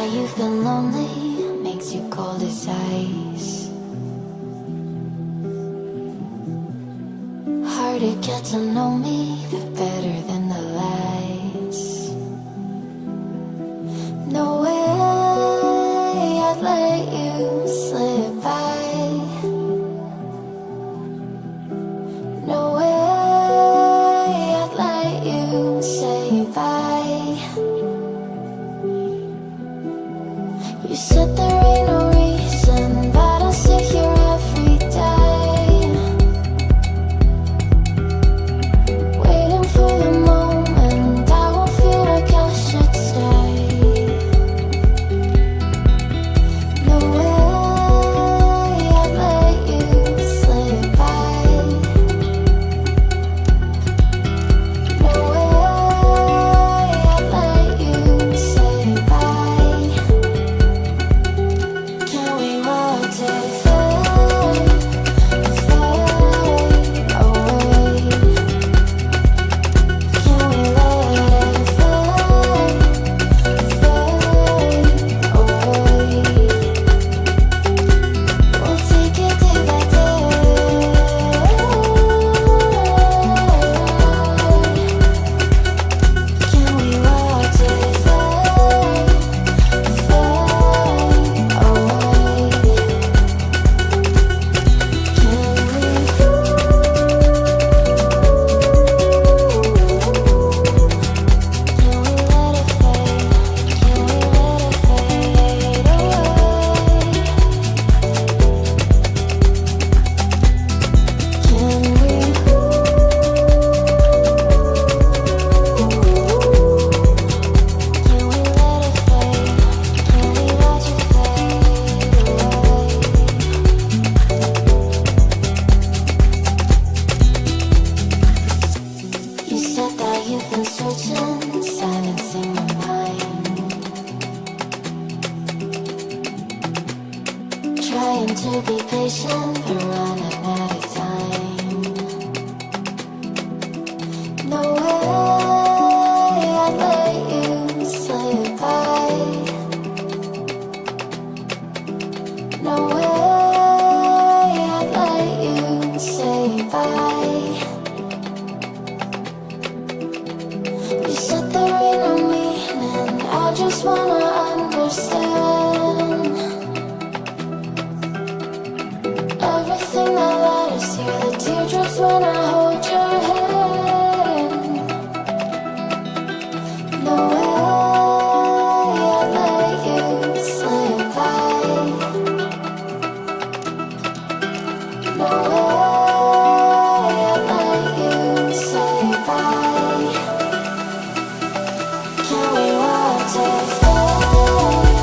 that you've been lonely, makes you cold as ice. Hard to get to know me, but better than the lies. No way I'd let you slip by. No way I'd let you say bye. You said there ain't no reason, but I'll sit here every day, waiting for the moment I won't feel like I should stay. No way I'd let you slip by. No way I'd let you say bye. Can we watch it fade, fade away? Can we let it fade, fade away? We'll take it day by day. Can we watch it fade, fade away? You said that you've been searching, silencing your mind, trying to be patient, but running out of time. No way I'd let you slip by. No way I'd let you say bye. You said there ain't no meaning, I just wanna understand everything that led us here, the teardrops when I hold your hand. No way I'd let you slip by. No way I'd let you say bye. Can we watch it fade,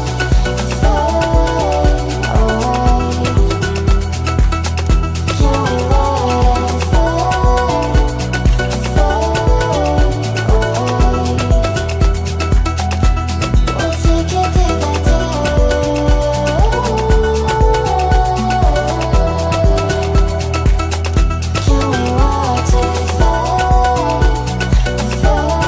fade away? Can we let it fade, fade away? We'll take it day by day. Can we watch it fade, fade away?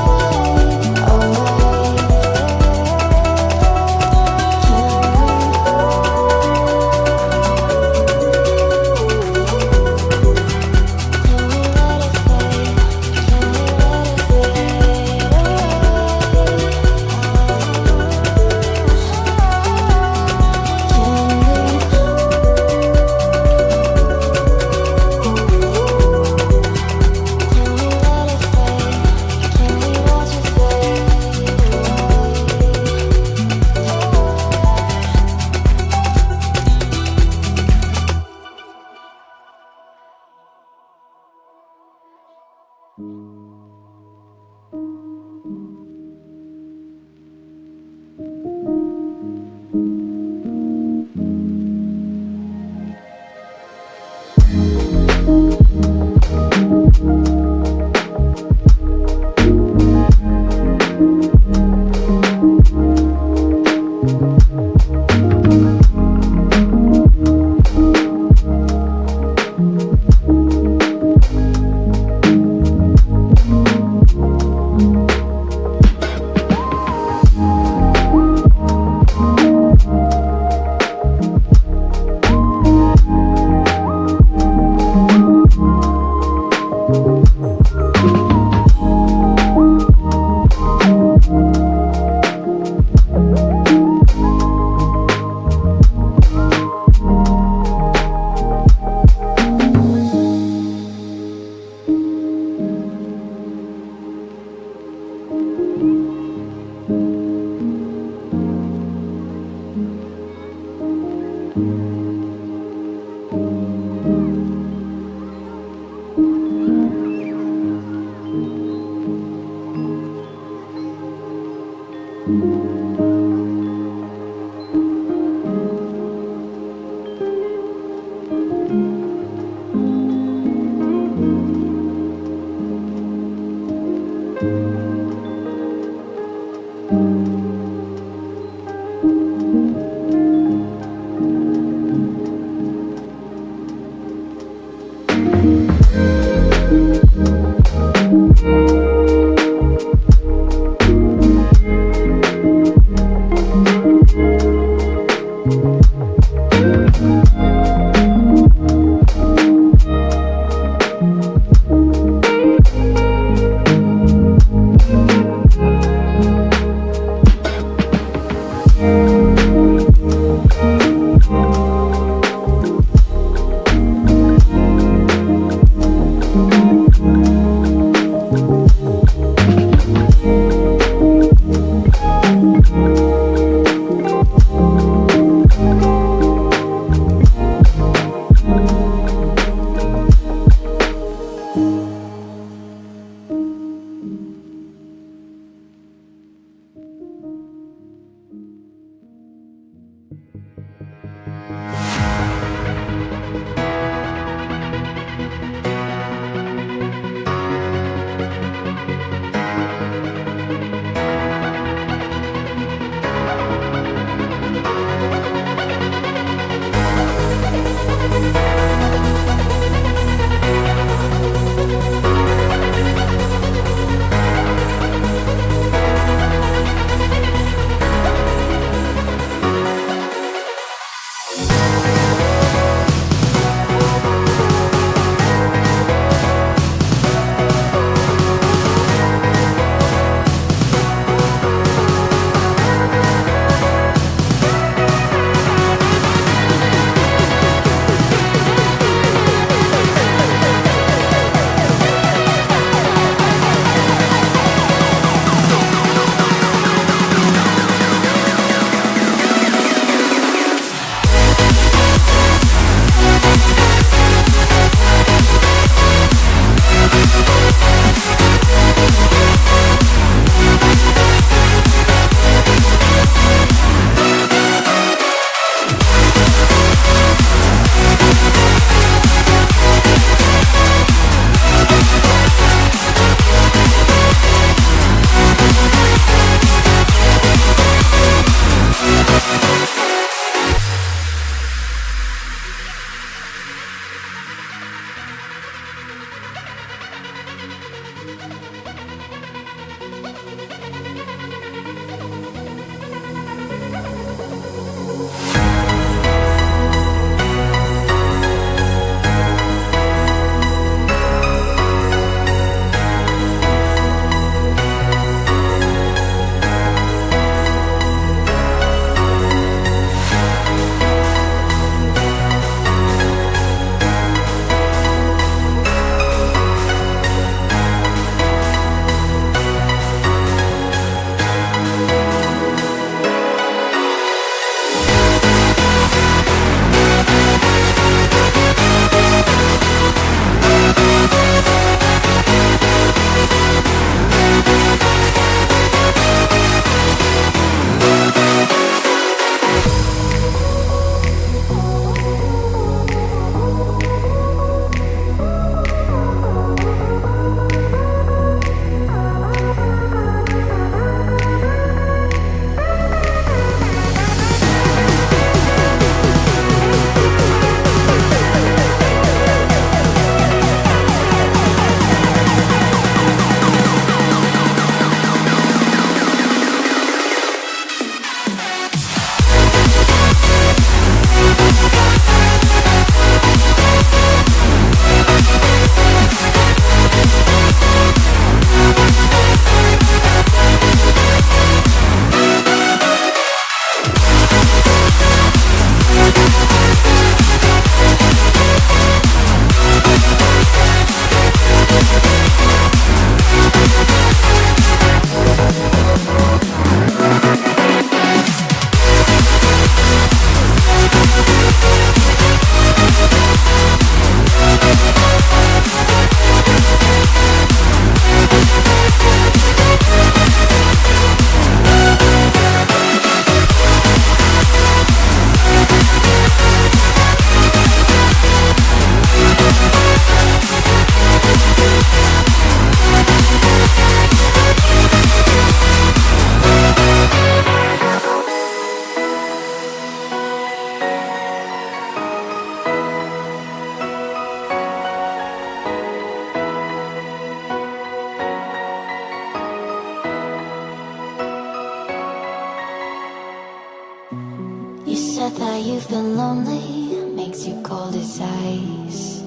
that you've been lonely makes you cold as ice.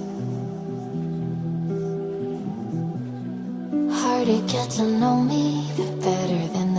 Hard to get to know me, the better than